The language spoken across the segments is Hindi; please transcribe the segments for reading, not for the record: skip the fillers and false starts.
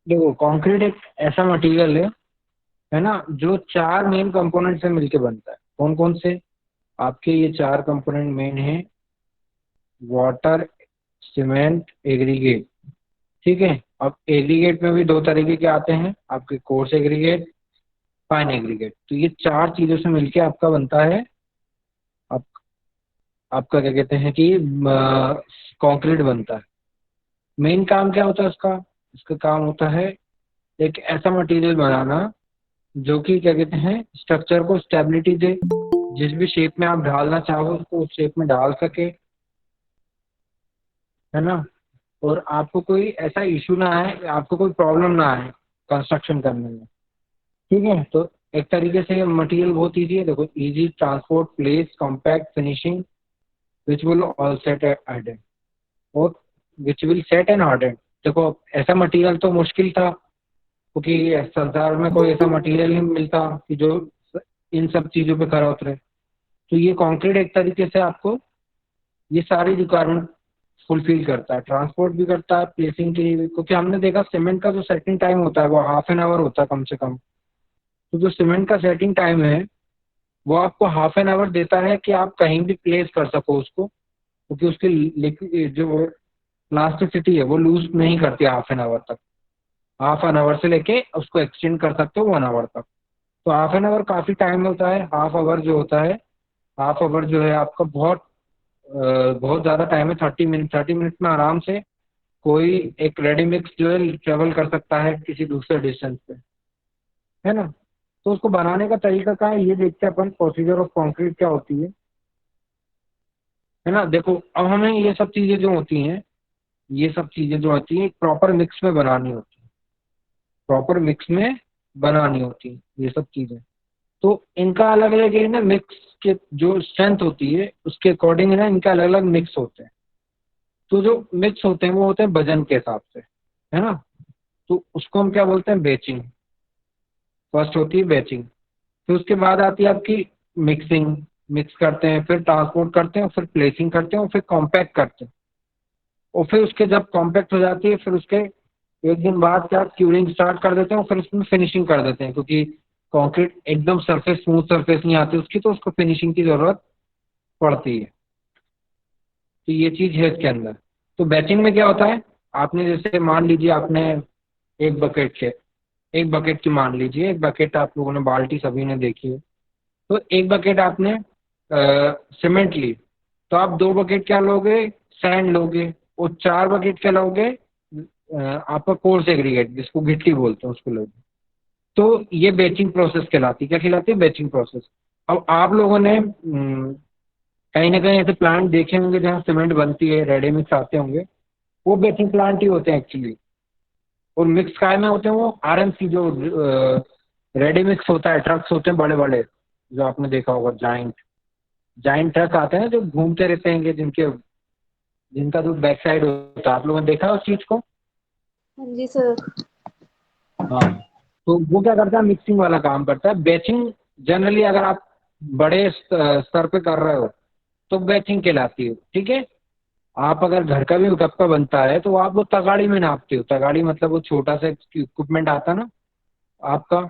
देखो कंक्रीट एक ऐसा मटेरियल है ना, जो चार मेन कंपोनेंट से मिलके बनता है। कौन कौन से? आपके ये चार कंपोनेंट मेन है: वाटर, सीमेंट, एग्रीगेट। ठीक है। अब एग्रीगेट में भी दो तरीके के आते हैं, आपके कोर्स एग्रीगेट, फाइन एग्रीगेट। तो ये चार चीजों से मिलके आपका बनता है, आप, आपका क्या कहते हैं कि कंक्रीट बनता है। मेन काम क्या होता है उसका? इसका काम होता है एक ऐसा मटेरियल बनाना जो कि क्या कहते हैं, स्ट्रक्चर को स्टेबिलिटी दे, जिस भी शेप में आप ढालना चाहो उसको उस शेप में ढाल सके, है ना। और आपको कोई ऐसा इशू ना आए, आपको कोई प्रॉब्लम ना आए कंस्ट्रक्शन करने में। ठीक है। तो एक तरीके से मटेरियल बहुत इजी है। देखो, easy transport, place, compact, finishing, which will all set harden, और which will set and harden. देखो, ऐसा मटेरियल तो मुश्किल था, क्योंकि संसार में कोई ऐसा मटेरियल नहीं मिलता कि जो इन सब चीजों पे खरा उतरे। तो ये कंक्रीट एक तरीके से आपको ये सारी रिक्वायरमेंट फुलफिल करता है, ट्रांसपोर्ट भी करता है, प्लेसिंग के लिए भी। क्योंकि हमने देखा सीमेंट का जो सेटिंग टाइम होता है वो हाफ एन आवर होता है कम से कम। तो जो सीमेंट का सेटिंग टाइम है वो आपको हाफ एन आवर देता है कि आप कहीं भी प्लेस कर सको उसको, क्योंकि उसकी लिक्विड जो प्लास्टिसिटी है वो लूज नहीं करती हाफ एन आवर तक। हाफ एन आवर से लेके उसको एक्सटेंड कर सकते हो 1 आवर तक। तो हाफ एन आवर काफी टाइम होता है। हाफ आवर जो होता है, हाफ आवर जो है आपका बहुत ज्यादा टाइम है। 30 मिनट, 30 मिनट में आराम से कोई एक रेडी मिक्स जो है ट्रेवल कर सकता है किसी दूसरे डिस्टेंस पे, है ना। तो उसको बनाने का तरीका क्या है ये देखते हैं अपन। प्रोसीजर ऑफ कंक्रीट क्या होती है ना। देखो, अब हमें ये सब चीजें जो होती हैं, ये सब चीजें जो होती हैं प्रॉपर मिक्स में बनानी होती है, प्रॉपर मिक्स में बनानी होती है ये सब चीजें। तो इनका अलग अलग है ना, मिक्स के जो स्ट्रेंथ होती है उसके अकॉर्डिंग है ना, इनका अलग अलग मिक्स होते हैं। तो जो मिक्स होते हैं वो होते हैं वजन के हिसाब से, है ना। तो उसको हम क्या बोलते हैं? बेचिंग। फर्स्ट होती है बेचिंग, फिर उसके बाद आती है आपकी मिक्सिंग। मिक्स करते हैं, फिर ट्रांसपोर्ट करते हैं, फिर प्लेसिंग करते हैं, और फिर कॉम्पैक्ट करते हैं। और फिर उसके जब कॉम्पैक्ट हो जाती है, फिर उसके एक दिन बाद क्या क्यूरिंग स्टार्ट कर देते हैं, और फिर उसमें फिनिशिंग कर देते हैं। क्योंकि कंक्रीट एकदम सरफेस स्मूथ सरफेस नहीं आती उसकी, तो उसको फिनिशिंग की जरूरत पड़ती है। तो ये चीज है इसके अंदर। तो बैचिंग में क्या होता है, आपने जैसे मान लीजिए आपने एक बकेट के एक बकेट की मान लीजिए, एक बकेट आप लोगों ने बाल्टी सभी ने देखी है। तो एक बकेट आपने सीमेंट ली, तो आप दो बकेट क्या लोगे? सैंड लोगे। और चार बकेट क्या लोगे? आपका कोर्स एग्रीगेट, जिसको गिट्टी बोलते हैं, उसको लोगे। तो ये बेचिंग प्रोसेस कहलाती है। क्या कहलाती है? Batching process. अब आप लोगों ने कहीं ना कहीं ऐसे प्लांट देखे होंगे जहाँ सीमेंट बनती है, रेडी मिक्स आते होंगे, वो बेचिंग प्लांट ही होते हैं एक्चुअली। और मिक्स काय में होते हैं? वो आरएमसी जो रेडी मिक्स होता है, ट्रक्स होते हैं बड़े बड़े, जो आपने देखा होगा, जाइंट जाइंट ट्रक आते हैं जो घूमते रहते हैं, जिनके जिनका जो बैक साइड होता है। आप लोगों ने देखा है उस चीज को? हाँ जी सर। हाँ। तो वो क्या करता है? मिक्सिंग वाला काम करता है। बेचिंग जनरली अगर आप बड़े स्तर पे कर रहे हो तो बेचिंग कहलाती है। ठीक है। आप अगर घर का भी कप्पा बनता है तो आप वो तगाड़ी में नापते हो। तगाड़ी मतलब वो छोटा सा इक्विपमेंट आता है ना आपका,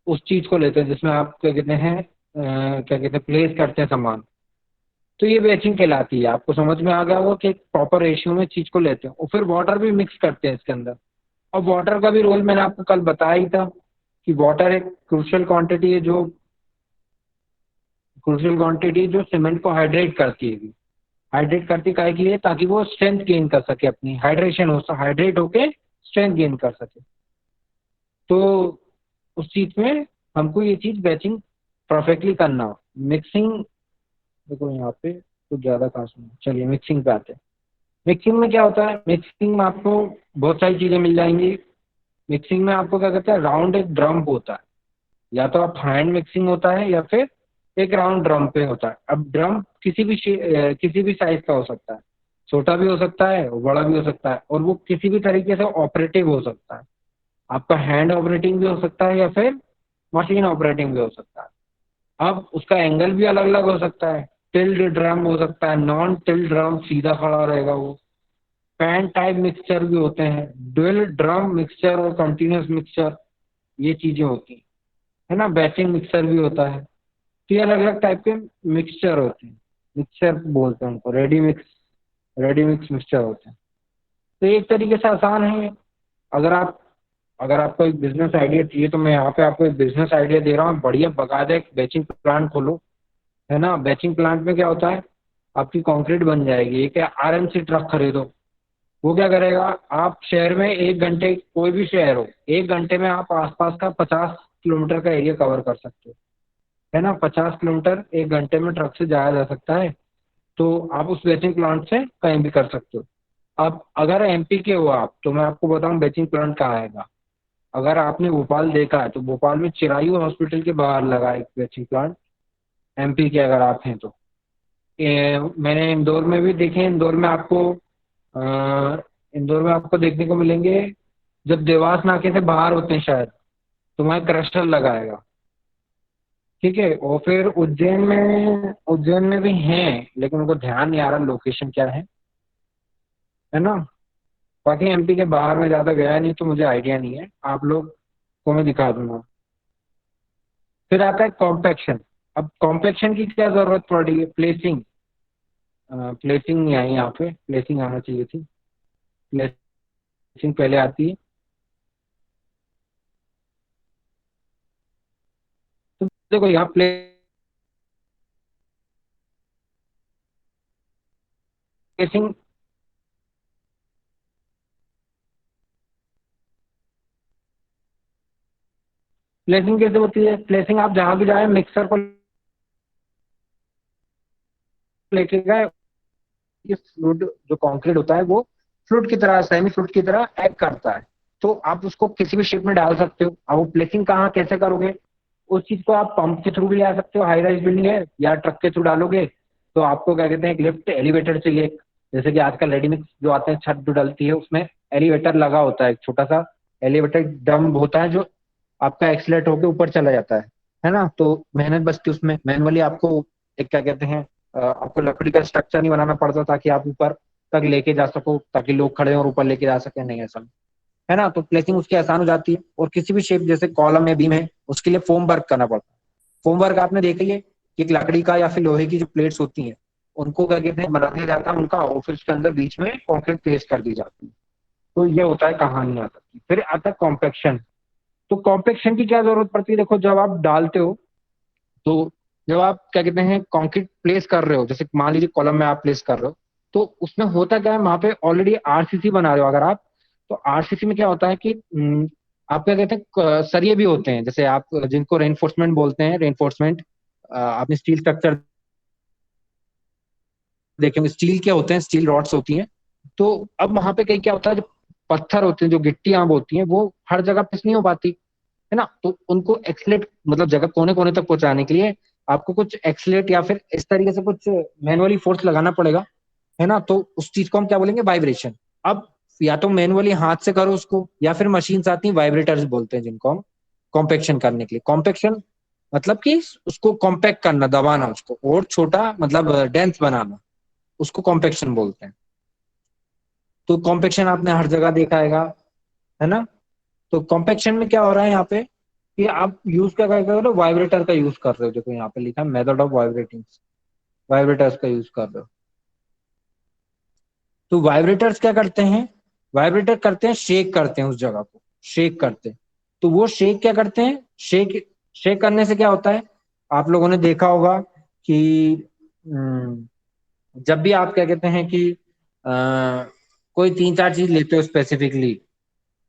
उस चीज को लेते हैं जिसमें आप क्या कहते हैं, क्या कहते हैं, प्लेस करते हैं सामान। तो ये बेचिंग कहलाती है। आपको समझ में आ गया होगा कि प्रॉपर रेशियो में चीज को लेते हैं। और फिर वाटर भी मिक्स करते हैं इसके अंदर। और वाटर का भी रोल मैंने आपको कल बताया ही था कि वाटर एक क्रूशियल क्वांटिटी जो सीमेंट को हाइड्रेट करती है। हाइड्रेट करती काहे के लिए? ताकि वो स्ट्रेंथ गेन कर सके, अपनी हाइड्रेट होके स्ट्रेंथ गेन कर सके। तो उस चीज में हमको ये चीज बैचिंग परफेक्टली करना हो। मिक्सिंग, देखो यहाँ पे कुछ ज्यादा खास नहीं, चलिए मिक्सिंग पे आते हैं। मिक्सिंग में क्या होता है? मिक्सिंग में आपको बहुत सारी चीजें मिल जाएंगी। मिक्सिंग में आपको क्या कहते हैं, राउंड एक ड्रम होता है। या तो आप हैंड मिक्सिंग होता है, या फिर एक राउंड ड्रम पे होता है। अब ड्रम किसी भी साइज का हो सकता है, छोटा भी हो सकता है और बड़ा भी हो सकता है। और वो किसी भी तरीके से ऑपरेटिव हो सकता है। आपका हैंड ऑपरेटिंग भी हो सकता है, या फिर मशीन ऑपरेटिंग भी हो सकता है। अब उसका एंगल भी अलग अलग हो सकता है। टिल्ड ड्रम हो सकता है, नॉन टिल्ड ड्रम सीधा खड़ा रहेगा वो। पैन टाइप मिक्सचर भी होते हैं, डुअल ड्रम मिक्सचर और कंटिन्यूस मिक्सचर, ये चीजें होती हैं, है ना। बैचिंग मिक्सचर भी होता है। तो ये अलग अलग टाइप के मिक्सचर होते हैं, मिक्सचर बोलते हैं उनको, रेडी मिक्स मिक्सचर होते हैं। तो एक तरीके से आसान है। अगर आप अगर आपको एक बिजनेस आइडिया चाहिए तो मैं यहाँ पे आपको एक बिजनेस आइडिया दे रहा हूँ, बढ़िया बकायदा एक बेचिंग प्लांट खोलो, है ना। बेचिंग प्लांट में क्या होता है, आपकी कंक्रीट बन जाएगी। एक आरएमसी ट्रक खरीदो, वो क्या करेगा, आप शहर में 1 घंटे, कोई भी शहर हो, 1 घंटे में आप आसपास का 50 किलोमीटर का एरिया कवर कर सकते हो, है ना। 50 किलोमीटर 1 घंटे में ट्रक से जाया जा सकता है। तो आप उस बेचिंग प्लांट से कहीं भी कर सकते हो। अब अगर एमपी के हो आप, तो मैं आपको बताऊं बेचिंग प्लांट कहाँ आएगा। अगर आपने भोपाल देखा है तो भोपाल में चिरायू हॉस्पिटल के बाहर लगा है एक बेचिंग प्लांट, एमपी के अगर आप हैं तो। मैंने इंदौर में भी देखे हैं। इंदौर में आपको देखने को मिलेंगे, जब देवास नाके से बाहर होते हैं शायद, तो वहाँ क्रशर लगाएगा, ठीक है। और फिर उज्जैन में भी हैं, लेकिन उनको ध्यान नहीं आ रहा लोकेशन क्या है ना। बाकी एमपी के बाहर में ज्यादा गया नहीं तो मुझे आइडिया नहीं है, आप लोग को मैं दिखा दूंगा। फिर आता है कॉम्पेक्शन। अब कॉम्पेक्शन की क्या जरूरत पड़ रही है, प्लेसिंग। प्लेसिंग नहीं आई यहाँ पे, प्लेसिंग आना चाहिए थी, प्लेसिंग पहले आती है। तो देखो यहाँ प्लेसिंग, प्लेसिंग कैसे होती है, प्लेसिंग आप जहां भी जाए मिक्सर को लेके गए, इस फ्लूइड जो कंक्रीट होता है वो फ्लूइड की तरह, सेमी फ्लूइड की तरह एक्ट करता है। तो आप उसको किसी भी शेप में डाल सकते हो। अब वो प्लेसिंग कहाँ कैसे करोगे, उस चीज को आप पंप के थ्रू भी ले आ सकते हो, हाई राइज बिल्डिंग है, या ट्रक के थ्रू डालोगे तो आपको क्या कहते हैं, एक लिफ्ट एलिवेटर चाहिए। जैसे कि आजकल रेडीमिक्स जो आते हैं, छत जो डलती है उसमें एलिवेटर लगा होता है, एक छोटा सा एलिवेटर डम होता है जो आपका एक्सलेट होकर ऊपर चला जाता है ना। तो मेहनत बचती है उसमें, मैनुअली आपको एक क्या कहते हैं, आपको लकड़ी का स्ट्रक्चर नहीं बनाना पड़ता ताकि आप ऊपर तक लेके जा सको, ताकि लोग खड़े और ऊपर लेके जा सके, नहीं ऐसा, है ना। तो प्लेसिंग उसकी आसान हो जाती है। और किसी भी शेप, जैसे कॉलम है, बीम है, उसके लिए फोम वर्क करना पड़ता है। फोम वर्क आपने देख लिया कि एक लकड़ी का या फिर लोहे की जो प्लेट्स होती हैं, उनको क्या कहते हैं, बना दिया जाता है उनका, और फिर उसके अंदर बीच में कॉन्क्रीट पेस्ट कर दी जाती है। तो ये होता है कहानी यहाँ तक की। फिर आता है कॉम्पेक्शन। तो कॉम्पेक्शन की क्या जरूरत पड़ती है, देखो जब आप डालते हो, तो जब आप क्या कहते हैं कंक्रीट प्लेस कर रहे हो, जैसे मान लीजिए कॉलम में आप प्लेस कर रहे हो, तो उसमें होता क्या है, वहां पे ऑलरेडी आरसीसी बना रहे हो अगर आप, तो आरसीसी में क्या होता है कि आप क्या कहते हैं, सरिये भी होते हैं, जैसे आप जिनको रेनफोर्समेंट बोलते हैं, रेनफोर्समेंट, आपने स्टील स्ट्रक्चर देखे होंगे, स्टील क्या होते हैं, स्टील रॉड्स होती हैं। तो अब वहां पे कहीं क्या होता है, जो पत्थर होते हैं, जो गिट्टियां होती हैं, वो हर जगह प्रेस नहीं हो पाती, है ना। तो उनको एक्सलेट, मतलब जगह कोने कोने तक पहुंचाने के लिए आपको कुछ एक्सलेट या फिर इस तरीके से कुछ मैनुअली फोर्स लगाना पड़ेगा, है ना। तो उस चीज को हम क्या बोलेंगे, वाइब्रेशन। अब या तो मैनुअली हाथ से करो उसको, या फिर मशीन आती है, वाइब्रेटर्स बोलते हैं जिनको हम, कॉम्पेक्शन करने के लिए। कॉम्पेक्शन मतलब कि उसको कॉम्पैक्ट करना, दबाना उसको, और छोटा मतलब डेंस बनाना, उसको कॉम्पेक्शन बोलते हैं। तो कॉम्पेक्शन आपने हर जगह देखा है ना। तो कॉम्पेक्शन में क्या हो रहा है यहाँ पे, कि आप यूज क्या कर रहे हो, वाइब्रेटर का यूज कर रहे हो। देखो यहाँ पे लिखा है मेथड ऑफ वाइब्रेटिंग, वाइब्रेटर्स का यूज कर रहे हो। तो वाइब्रेटर्स क्या करते हैं, वाइब्रेटर करते हैं, शेक करते हैं उस जगह को, शेक करते हैं। तो वो शेक क्या करते हैं, शेक शेक करने से क्या होता है, आप लोगों ने देखा होगा कि जब भी आप क्या कहते हैं कि कोई 3 4 चीज लेते हो स्पेसिफिकली,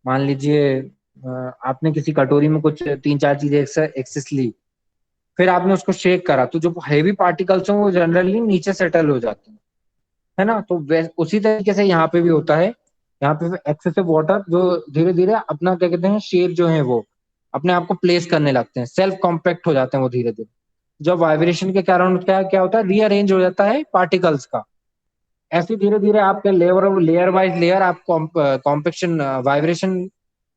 मान लीजिए आपने किसी कटोरी में कुछ 3 4 चीजें एक्सेस ली, फिर आपने उसको शेक करा, तो जो हैवी पार्टिकल्स हैं वो जनरली नीचे सेटल हो जाते हैं, है ना। तो उसी तरीके से यहाँ पे भी होता है। यहाँ पे एक्सेसिव वाटर जो धीरे धीरे अपना क्या कहते हैं, शेप जो है वो अपने आप को प्लेस करने लगते हैं, सेल्फ कॉम्पैक्ट हो जाते हैं वो धीरे धीरे। जब वाइब्रेशन के कारण क्या क्या होता है, रीअरेंज हो जाता है पार्टिकल्स का। ऐसे धीरे धीरे आपके लेयर वाइज लेयर आप कॉम्पेक्शन वाइब्रेशन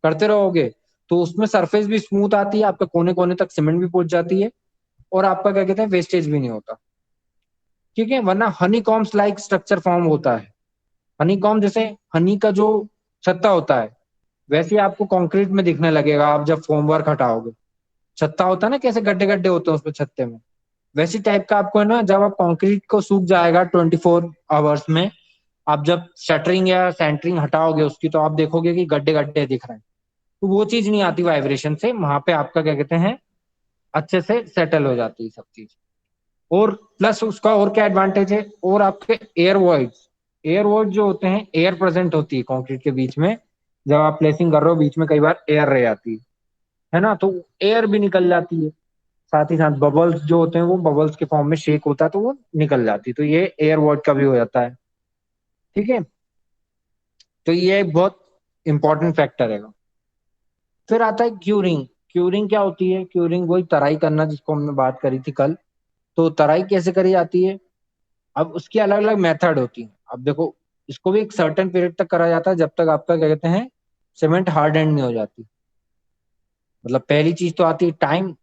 करते रहोगे, तो उसमें सरफेस भी स्मूथ आती है, आपके कोने कोने तक सीमेंट भी पहुंच जाती है, और आपका क्या कहते हैं, वेस्टेज भी नहीं होता, ठीक है। वरना honey combs like structure form होता है, हनीकॉम्ब जैसे हनी का जो छत्ता होता है वैसे ही आपको कंक्रीट में दिखने लगेगा आप जब फोम वर्क हटाओगे। छत्ता होता है ना, कैसे गड्ढे गड्ढे होते हैं उसमें छत्ते में, वैसी टाइप का आपको है ना, जब आप कंक्रीट को सूख जाएगा 24 आवर्स में, आप जब शटरिंग या सेंटरिंग हटाओगे उसकी, तो आप देखोगे कि गड्ढे गड्ढे दिख रहे हैं। तो वो चीज नहीं आती वाइब्रेशन से, वहां पे आपका क्या कहते हैं, अच्छे से सेटल हो जाती है सब चीज। और प्लस उसका और क्या एडवांटेज है, और आपके एयर वॉइड जो होते हैं, एयर प्रेजेंट होती है कंक्रीट के बीच में, जब आप प्लेसिंग कर रहे हो बीच में कई बार एयर रह जाती है ना, तो एयर भी निकल जाती है। साथ ही साथ बबल्स जो होते हैं वो बबल्स के फॉर्म में शेक होता है तो वो निकल जाती है, तो ये एयर वॉइड का भी हो जाता है। ठीक है, तो ये एक बहुत इंपॉर्टेंट फैक्टर है। फिर आता है क्यूरिंग। क्यूरिंग क्या होती है, क्यूरिंग वही तराई करना जिसको हमने बात करी थी कल। तो तराई कैसे करी जाती है, अब उसकी अलग अलग मेथड होती है। अब देखो, इसको भी एक सर्टेन पीरियड तक करा जाता है जब तक आपका क्या कहते हैं, सीमेंट हार्ड एंड नहीं हो जाती। मतलब पहली चीज तो आती है टाइम,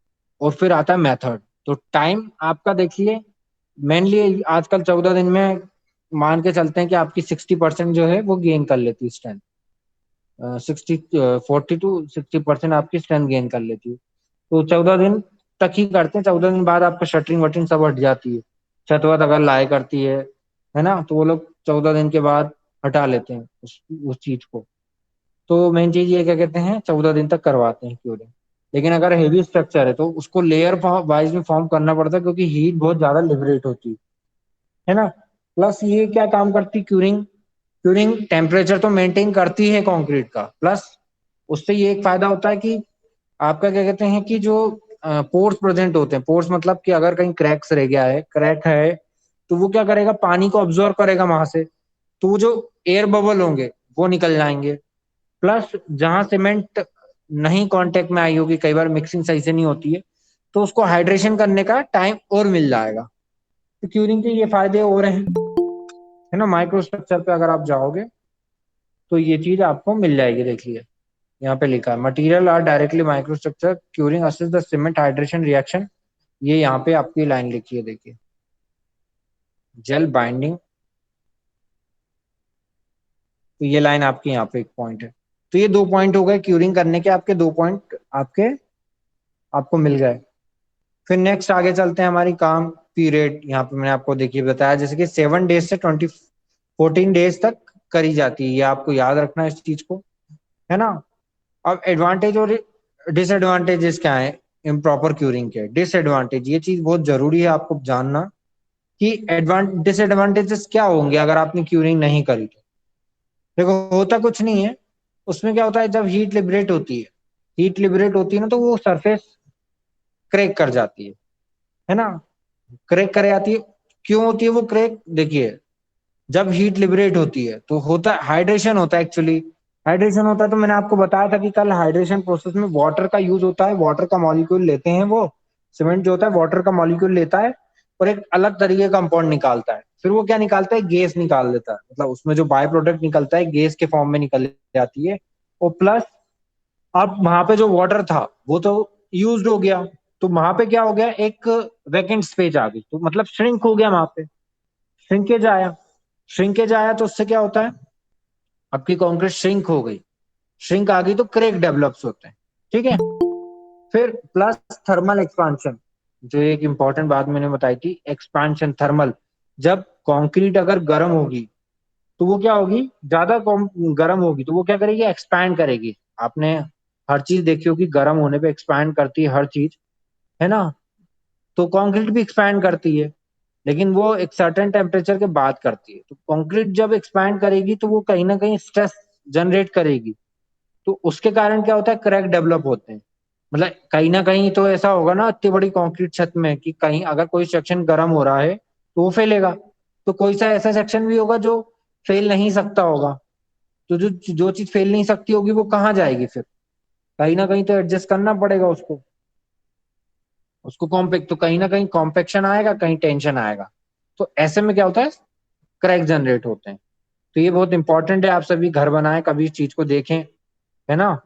और फिर आता है मेथड। तो टाइम आपका देखिए, मेनली आजकल 14 दिन में मान के चलते हैं कि आपकी 60% जो है वो गेन कर लेती है स्ट्रेंथ। 40 to 60% आपकी स्ट्रेंथ गेन कर लेती है। तो 14 दिन तक ही करते हैं, 14 दिन बाद आपका शटरिंग वटरिंग सब हट जाती है। छत वत अगर लाई करती है ना, तो वो लोग 14 दिन के बाद हटा लेते हैं उस चीज को। तो मेन चीज ये क्या कहते हैं, 14 दिन तक करवाते हैं क्यूरिंग। लेकिन अगर हेवी स्ट्रक्चर है तो उसको लेयर वाइज में फॉर्म करना पड़ता है, क्योंकि हीट बहुत ज्यादा लिबरेट होती है ना। प्लस ये क्या काम करती क्यूरिंग, क्यूरिंग टेम्परेचर तो मेंटेन करती है कंक्रीट का, प्लस उससे ये एक फायदा होता है कि आपका क्या कहते हैं कि जो पोर्स प्रेजेंट होते हैं, पोर्स मतलब कि अगर कहीं क्रैक्स रह गया है, क्रैक है, तो वो क्या करेगा, पानी को ऑब्जॉर्व करेगा वहां से, तो वो जो एयर बबल होंगे वो निकल जाएंगे। प्लस जहां सीमेंट नहीं कांटेक्ट में आई होगी, कई बार मिक्सिंग सही से नहीं होती है, तो उसको हाइड्रेशन करने का टाइम और मिल जाएगा। तो क्यूरिंग के ये फायदे और हैं, है ना। माइक्रो स्ट्रक्चर पे अगर आप जाओगे तो ये चीज आपको मिल जाएगी, देखिए यहाँ पे लिखा है, material are directly microstructure curing assist the cement hydration reaction. ये यहाँ पे आपकी लाइन लिखी है, देखिए, जेल बाइंडिंग। तो ये लाइन आपकी यहाँ पे एक पॉइंट है। तो ये 2 पॉइंट हो गए क्यूरिंग करने के, आपके 2 पॉइंट आपके आपको मिल गए। फिर नेक्स्ट आगे चलते हैं, हमारी काम पीरियड। यहाँ पे मैंने आपको देखिए बताया, जैसे कि 7 डेज से 14 डेज तक करी जाती है, ये आपको याद रखना है इस चीज को, है ना। अब एडवांटेज और डिसएडवांटेजेस क्या है इम्प्रॉपर क्यूरिंग के। डिसएडवांटेज, ये चीज बहुत जरूरी है आपको जानना कि डिसएडवांटेजेस क्या होंगे अगर आपने क्यूरिंग नहीं करी तो। देखो, होता कुछ नहीं है, उसमें क्या होता है, जब हीट लिबरेट होती है ना, तो वो सरफेस क्रैक कर जाती है ना। क्रैक कर जाती है, क्यों होती है वो क्रैक, देखिए, जब हीट लिबरेट होती है तो होता है हाइड्रेशन, होता है एक्चुअली। हाइड्रेशन होता है, तो मैंने आपको बताया था कि कल हाइड्रेशन प्रोसेस में वाटर का यूज होता है, वाटर का मॉलिक्यूल लेते हैं वो, सीमेंट जो होता है वाटर का मॉलिक्यूल लेता है और एक अलग तरीके का कंपाउंड निकालता है। फिर वो क्या निकालता है, गैस निकाल देता है, मतलब उसमें जो बाय प्रोडक्ट निकलता है गैस के फॉर्म में निकल जाती है। और प्लस अब वहां पे जो वाटर था वो तो यूज हो गया, तो वहां पे क्या हो गया, एक वैकेंट स्पेस आ गई, तो मतलब श्रिंक हो गया वहां पे, श्रिंकेज आया। श्रिंकेज आया तो उससे क्या होता है, आपकी कंक्रीट श्रिंक हो गई, श्रिंक आ गई तो क्रैक डेवलप्स होते हैं। ठीक है, फिर प्लस थर्मल एक्सपांशन, जो एक इंपॉर्टेंट बात मैंने बताई थी, एक्सपांशन थर्मल। जब कंक्रीट अगर गर्म होगी तो वो क्या होगी, ज्यादा गर्म होगी तो वो क्या करेगी, एक्सपैंड करेगी। आपने हर चीज देखी होगी, गर्म होने पे एक्सपैंड करती है हर चीज, है ना। तो कंक्रीट भी एक्सपैंड करती है, लेकिन वो एक सर्टेन टेम्परेचर के बाद करती है। तो कंक्रीट जब एक्सपैंड करेगी तो वो कहीं ना कहीं स्ट्रेस जनरेट करेगी, तो उसके कारण क्या होता है, क्रैक डेवलप होते हैं। मतलब कहीं ना कहीं तो ऐसा होगा ना, इतनी बड़ी कंक्रीट छत में कि कहीं अगर कोई सेक्शन गर्म हो रहा है तो वो फैलेगा, तो कोई सा ऐसा सेक्शन भी होगा जो फैल नहीं सकता होगा। तो जो जो चीज फैल नहीं सकती होगी वो कहाँ जाएगी फिर, कहीं ना कहीं तो एडजस्ट करना पड़ेगा उसको, उसको कॉम्पैक्ट, तो कहीं ना कहीं कॉम्पेक्शन आएगा, कहीं टेंशन आएगा। तो ऐसे में क्या होता है, क्रैक जनरेट होते हैं। तो ये बहुत इंपॉर्टेंट है, आप सभी घर बनाएं, कभी इस चीज को देखें, है ना।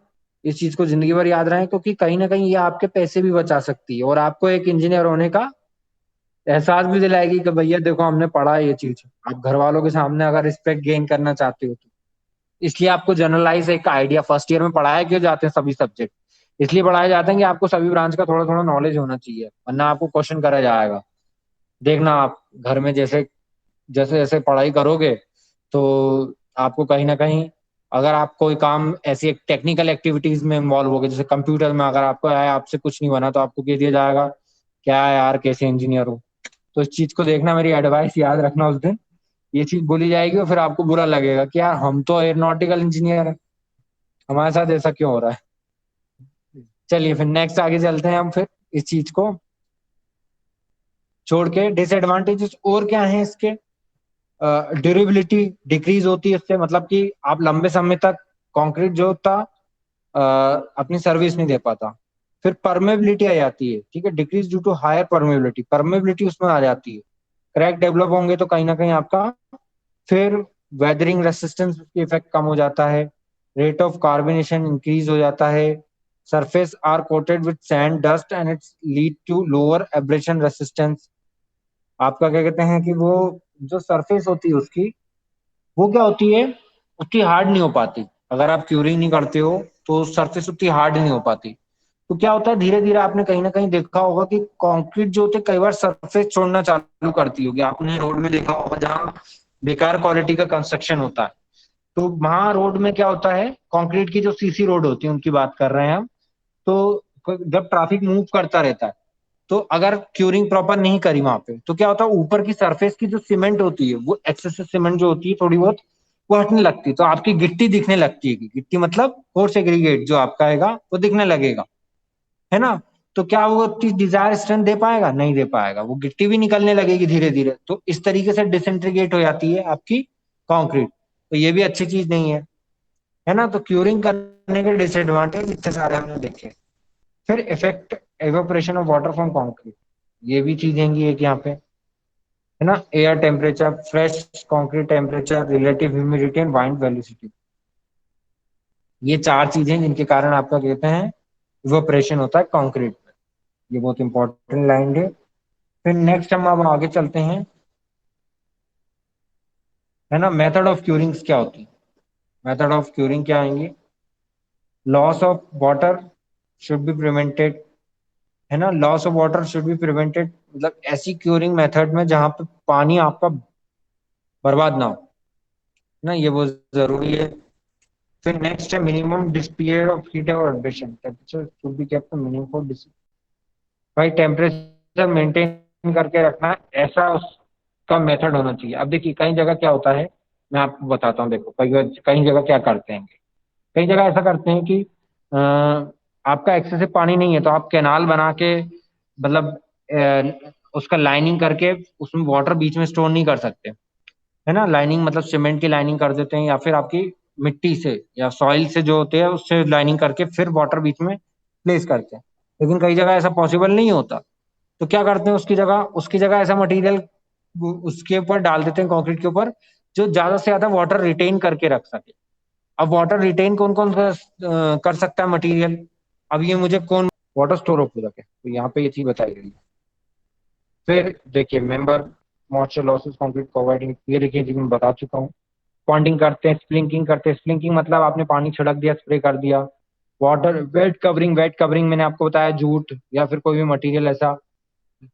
इस चीज को जिंदगी भर याद रहे, क्योंकि कहीं ना कहीं ये आपके पैसे भी बचा सकती है और आपको एक इंजीनियर होने का एहसास भी दिलाएगी कि भैया देखो हमने पढ़ा है ये चीज। आप घर वालों के सामने अगर रिस्पेक्ट गेन करना चाहते हो तो इसलिए आपको जनरलाइज एक आइडिया फर्स्ट ईयर में पढ़ाया क्यों जाते हैं सभी सब्जेक्ट, इसलिए पढ़ाए जाते हैं कि आपको सभी ब्रांच का थोड़ा थोड़ा नॉलेज होना चाहिए, वरना आपको क्वेश्चन करा जाएगा। देखना आप घर में जैसे जैसे जैसे पढ़ाई करोगे तो आपको कहीं ना कहीं, अगर आप कोई काम ऐसी एक टेक्निकल एक्टिविटीज में इन्वॉल्व हो गए, जैसे कंप्यूटर में अगर आपको है आपसे कुछ नहीं बना तो आपको कह दिया जाएगा क्या है यार कैसे इंजीनियर हो। तो इस चीज को देखना, मेरी एडवाइस याद रखना, उस दिन ये चीज बोली जाएगी और फिर आपको बुरा लगेगा कि यार हम तो एरोनॉटिकल इंजीनियर है, हमारे साथ ऐसा क्यों हो रहा है। चलिए फिर नेक्स्ट आगे चलते हैं हम फिर इस चीज को छोड़ के। डिसएडवांटेजेस और क्या है इसके? ड्यूरेबिलिटी डिक्रीज होती है इससे, मतलब कि आप लंबे समय तक कंक्रीट जो होता अपनी सर्विस नहीं दे पाता। फिर परमेबिलिटी आ जाती है, ठीक है, decrease due to higher permeability, permeability उसमें आ जाती है। क्रैक डेवलप होंगे तो कहीं ना कहीं आपका फिर वेदरिंग रेसिस्टेंस इफेक्ट कम हो जाता है, रेट ऑफ कार्बोनेशन इंक्रीज हो जाता है, surface are coated with sand dust and its lead to lower abrasion resistance. आपका क्या कहते हैं कि वो जो सरफेस होती है उसकी, वो क्या होती है, उतनी हार्ड नहीं हो पाती। अगर आप क्यूरिंग नहीं करते हो तो सरफेस उतनी हार्ड नहीं हो पाती। तो क्या होता है, धीरे धीरे आपने कहीं ना कहीं देखा होगा कि कंक्रीट जो होते कई बार सरफेस छोड़ना चालू करती होगी। आपने रोड में देखा होगा जहाँ बेकार क्वालिटी का कंस्ट्रक्शन होता है, तो वहां रोड में क्या होता है, कंक्रीट की जो सीसी रोड होती है उनकी बात कर रहे हैं हम। तो जब ट्रैफिक मूव करता रहता है तो अगर क्यूरिंग प्रॉपर नहीं करी वहां पे तो क्या होता है, ऊपर की सरफेस की जो सीमेंट होती है वो एक्सेसिव सीमेंट जो होती है थोड़ी बहुत वो हटने लगती है, तो आपकी गिट्टी दिखने लगती है। गिट्टी मतलब कोर्स एग्रीगेट जो आपका आएगा वो दिखने लगेगा, है ना। तो क्या वो डिजायर स्ट्रेंथ दे पाएगा? नहीं दे पाएगा, वो गिट्टी भी निकलने लगेगी धीरे धीरे। तो इस तरीके से डिसइंटीग्रेट हो जाती है आपकी कंक्रीट, तो ये भी अच्छी चीज नहीं है ना। तो क्यूरिंग करने के डिसएडवांटेज इतने सारे हमने देखे। फिर effect evaporation of water from concrete, ये भी चीजें हैं एक यहाँ पे, है ना। Air temperature, fresh concrete temperature, relative humidity and wind velocity, ये चार चीजें जिनके कारण आपका कहते हैं इवोपरेशन होता है कंक्रीट में। ये बहुत इंपॉर्टेंट लाइन है। फिर नेक्स्ट हम अब आगे चलते हैं, है ना। मेथड ऑफ क्यूरिंग क्या होती है? मेथड ऑफ क्यूरिंग क्या आएंगे? Loss of water should be prevented, है ना। Loss of water should be prevented मतलब ऐसी क्यूरिंग मेथड में जहां पे पानी आपका बर्बाद ना हो ना, ये बहुत जरूरी है। फिर नेक्स्ट है मिनिमम पीरियड ऑफ हीट और vibration, temperature should be kept minimum for भाई टेम्परेचर मेंटेन करके रखना, ऐसा उसका मेथड होना चाहिए। अब देखिए कई जगह क्या होता है, मैं आपको बताता हूँ। देखो कई कई जगह क्या करते हैं, कई जगह ऐसा करते हैं कि आपका एक्सेसिव पानी नहीं है तो आप कैनाल बना के मतलब उसका लाइनिंग करके उसमें वाटर बीच में स्टोर नहीं कर सकते, है ना। लाइनिंग मतलब सीमेंट की लाइनिंग कर देते हैं या फिर आपकी मिट्टी से या सॉइल से जो होते हैं उससे लाइनिंग करके फिर वाटर बीच में प्लेस करते हैं। लेकिन कई जगह ऐसा पॉसिबल नहीं होता, तो क्या करते हैं, उसकी जगह ऐसा मटेरियल उसके ऊपर डाल देते हैं कंक्रीट के ऊपर जो ज्यादा से ज्यादा वाटर रिटेन करके रख सके। अब वाटर रिटेन कौन कौन कर सकता है मटेरियल? अब ये मुझे कौन, वाटर स्टोर ऑफ पूरक है, तो यहाँ पे ये चीज बताई गई है। फिर देखिए member moisture losses concrete providing, ये देखिए जी मैं बता चुका हूँ। पॉन्डिंग करते हैं, स्प्लिंकिंग करते हैं। स्प्लिंकिंग मतलब आपने पानी छिड़क दिया, स्प्रे कर दिया। Water wet covering, wet covering मैंने आपको बताया जूट या फिर कोई भी मटेरियल ऐसा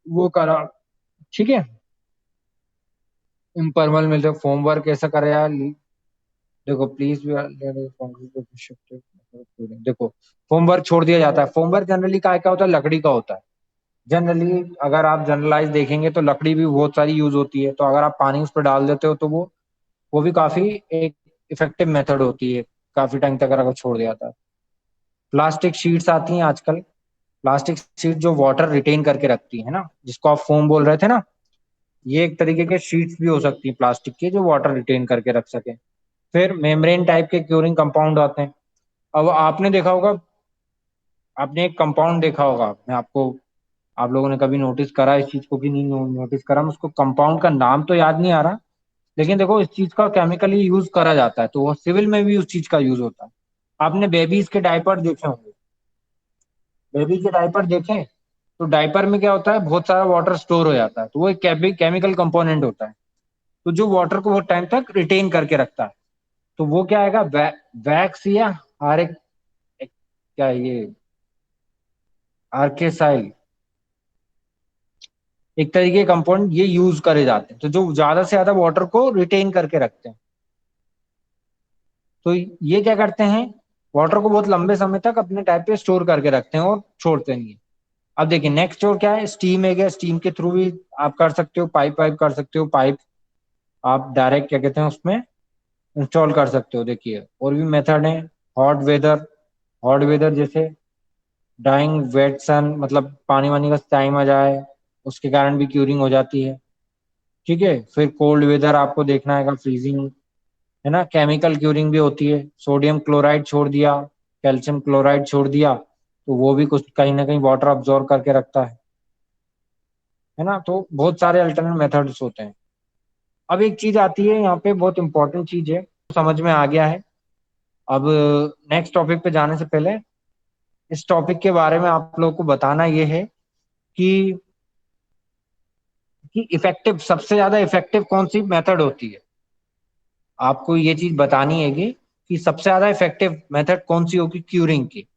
वो करा, ठीक है। इम्पर्मल में जो फोम वर्क ऐसा करे यार, देखो प्लीज देखो फोम वर्क छोड़ दिया जाता है। फोम वर्क जनरली काय का होता है, लकड़ी का होता है। जनरली अगर आप जनरलाइज देखेंगे तो लकड़ी भी बहुत सारी यूज होती है, तो अगर आप पानी उस पर डाल देते हो तो वो भी काफी एक इफेक्टिव मेथड होती है, काफी टाइम तक अगर छोड़ दिया जाता है। प्लास्टिक शीट्स आती हैं आजकल, प्लास्टिक शीट जो वाटर रिटेन करके रखती है ना, जिसको आप फोम बोल रहे थे ना, ये एक तरीके के शीट्स भी हो सकती हैं प्लास्टिक के जो वाटर रिटेन करके रख सके। फिर मेम्ब्रेन टाइप के क्यूरिंग कंपाउंड आते हैं। अब आपने देखा होगा, आपने एक कंपाउंड देखा होगा, मैं आपको, आप लोगों ने कभी नोटिस करा इस चीज को कि नहीं नोटिस करा, मैं उसको कंपाउंड का नाम तो याद नहीं आ रहा, लेकिन देखो इस चीज का केमिकली यूज करा जाता है, तो वो सिविल में भी उस चीज का यूज होता है। आपने बेबीज के डायपर देखे होंगे, बेबी के डायपर देखे, तो डायपर में क्या होता है, बहुत सारा वाटर स्टोर हो जाता है, तो वो एक केमिकल कंपोनेंट होता है, तो जो वाटर को बहुत टाइम तक रिटेन करके रखता है। तो वो क्या आएगा, वैक्स या आर क्या ये आर्केसाइल, एक तरीके के कंपाउंड ये यूज करे जाते हैं, तो जो ज्यादा से ज्यादा वाटर को रिटेन करके रखते हैं। तो ये क्या करते हैं, वाटर को बहुत लंबे समय तक अपने टाइप पे स्टोर करके रखते हैं और छोड़ते नहीं है। अब देखिए नेक्स्ट और क्या है, स्टीम है, क्या स्टीम के थ्रू भी आप कर सकते हो, पाइप वाइप कर सकते हो, पाइप आप डायरेक्ट क्या कहते हैं उसमें इंस्टॉल कर सकते हो। देखिए और भी मेथड है, हॉट वेदर, हॉट वेदर जैसे डाइंग वेट सन, मतलब पानी वानी का टाइम आ जाए उसके कारण भी क्यूरिंग हो जाती है। ठीक है, फिर कोल्ड वेदर आपको देखना है, फ्रीजिंग, है ना, केमिकल क्यूरिंग भी होती है, सोडियम क्लोराइड छोड़ दिया, कैल्शियम क्लोराइड छोड़ दिया, तो वो भी कुछ कहीं ना कहीं वाटर अब्जॉर्ब करके रखता है ना। तो बहुत सारे अल्टरनेट मेथड्स होते हैं। अब एक चीज आती है यहाँ पे, बहुत इंपॉर्टेंट चीज है, समझ में आ गया है। अब नेक्स्ट टॉपिक पे जाने से पहले इस टॉपिक के बारे में आप लोगों को बताना ये है कि इफेक्टिव, सबसे ज्यादा इफेक्टिव कौन सी मेथड होती है। आपको ये चीज बतानी है कि सबसे ज्यादा इफेक्टिव मेथड कौन सी होगी क्यूरिंग की।